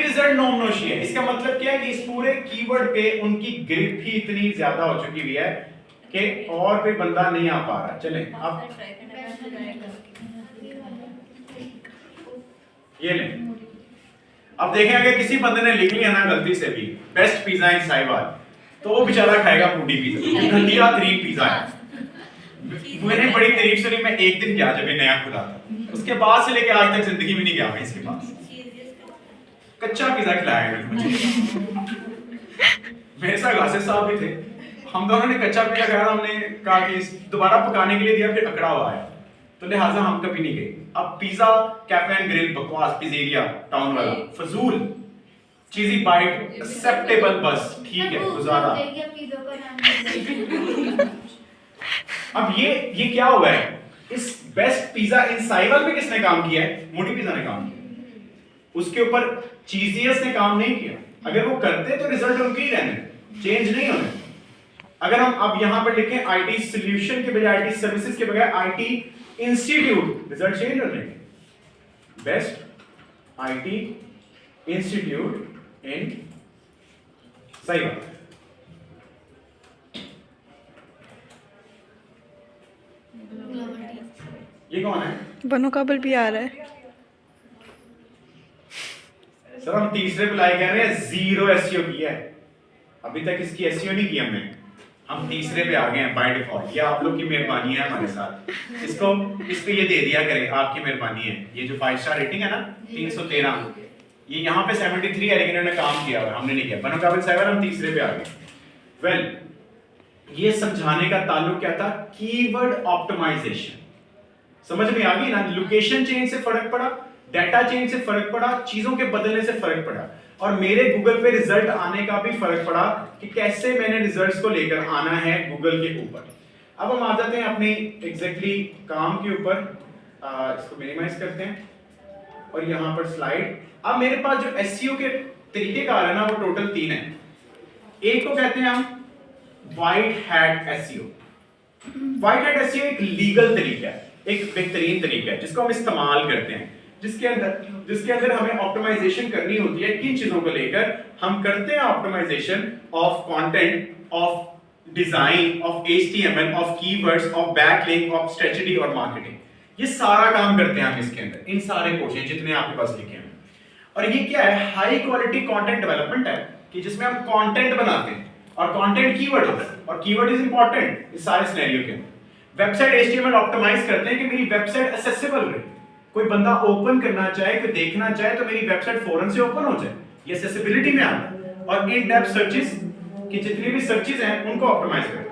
भी रिजल्ट नोमनोशी है। इसका मतलब क्या है कि इस पूरे कीवर्ड पे उनकी ग्रिप ही इतनी ज्यादा हो चुकी हुई है कि और कोई बंदा नहीं आ पा रहा। चलें अब ये लें, अब देखें अगर किसी बंदे ने लिख लिया ना गलती से भी बेस्ट पिज्जा इन साहिवाल, तो वो बेचारा खाएगा फूडी पिज्जा, घटिया तरीन पिज्जा है। मैंने बड़ी तारीफ सुनी, मैं एक दिन गया जब ये नया खुला था, उसके बाद से लेके आज तक जिंदगी में नहीं गया मैं इसके पास। कच्चा पिज्जा खिलाया मुझे। मेरे साथ गासिर साहब भी थे, हम दोनों ने कच्चा पिज्जा खाया, हमने कहा कि दोबारा पकाने के लिए दिया, फिर अकड़ा हुआ आया, तो लिहाजा हम कभी नहीं गए। अब पिज्जा कैफे एंड ग्रिल बकवास, पिज़ेरिया टाउन वाला फजूल, चीजी बाइट एक्सेप्टेबल, बस ठीक है गुजारा। अब ये क्या हुआ है, इस बेस्ट पिज्जा इन साहिवाल पे किसने काम किया है? मोटी पिज्जा ने काम किया, उसके ऊपर चीजियस ने काम नहीं किया। अगर वो करते तो रिजल्ट उनके ही रहने, चेंज नहीं होने। अगर हम अब यहां पर लिखें आईटी सॉल्यूशन के बजाय आईटी सर्विसेज के बजाय आईटी इंस्टीट्यूट, रिजल्ट चेंज हो जाएंगे। बेस्ट आईटी इंस्टीट्यूट इन साहिवाल। ये कौन है? बनो काबल भी आ रहा है सर। हम तीसरे पे लाइक कर रहे हैं, 0 एसईओ किया है अभी तक, इसकी एसईओ नहीं किया हमने, हम तीसरे पे आ गए हैं बाय डिफॉल्ट। ये आप लोग की मेहरबानी है हमारे साथ, इसको इस पे ये दे दिया करें, आपकी मेहरबानी है। ये जो 5 स्टार रेटिंग है ना 313, ये यहाँ पे 73 है, लेकिन इन्होंने काम किया हुआ, हमने नहीं किया। बनो काबिल 7 हम तीसरे पे आ गए। वेल ये समझाने का ताल्लुक क्या था? Keyword optimisation. समझ में आ गई ना? लोकेशन चेंज से फर्क पड़ा, डाटा चेंज से फर्क पड़ा, चीजों के बदलने से फर्क पड़ा, और मेरे गूगल पे रिजल्ट आने का भी फर्क पड़ा कि कैसे मैंने रिजल्ट्स को लेकर आना है गूगल के ऊपर। अब हम आ जाते हैं अपनी एग्जैक्टली काम के ऊपर। इसको मिनिमाइज करते हैं और यहां पर स्लाइड। अब मेरे पास जो एसईओ के तरीकेकार है ना, वो टोटल 3 है। एक को कहते हैं हम white hat SEO. White hat SEO एक लीगल तरीका है, एक बेहतरीन तरीका है जिसको हम इस्तेमाल करते हैं, जिसके अंदर हमें ऑप्टिमाइजेशन करनी होती है। किन चीजों को लेकर हम करते हैं? Optimisation of content, of design, of HTML, of keywords, of backlink, of strategy और मार्केटिंग। ये सारा काम करते हैं हम इसके अंदर, इन सारे कोर्सेज जितने आपके पास लिखे हैं। और ये क्या है? हाई क्वालिटी कंटेंट डेवलपमेंट है, कि जिसमें हम कंटेंट बनाते हैं, और कंटेंट कीवर्ड होता है, और कीवर्ड इज इंपॉर्टेंट इस सारे सिनेरियो के अंदर। वेबसाइट एचटीएमएल ऑप्टिमाइज करते हैं कि मेरी वेबसाइट एक्सेसिबल रहे, कोई बंदा ओपन करना चाहे, कोई देखना चाहे, तो मेरी वेबसाइट फौरन से ओपन हो जाए, ये एक्सेसिबिलिटी में आता है। और इन डेप्थ सर्चेस की जितनी भी सर्चेस हैं उनको ऑप्टिमाइज करें।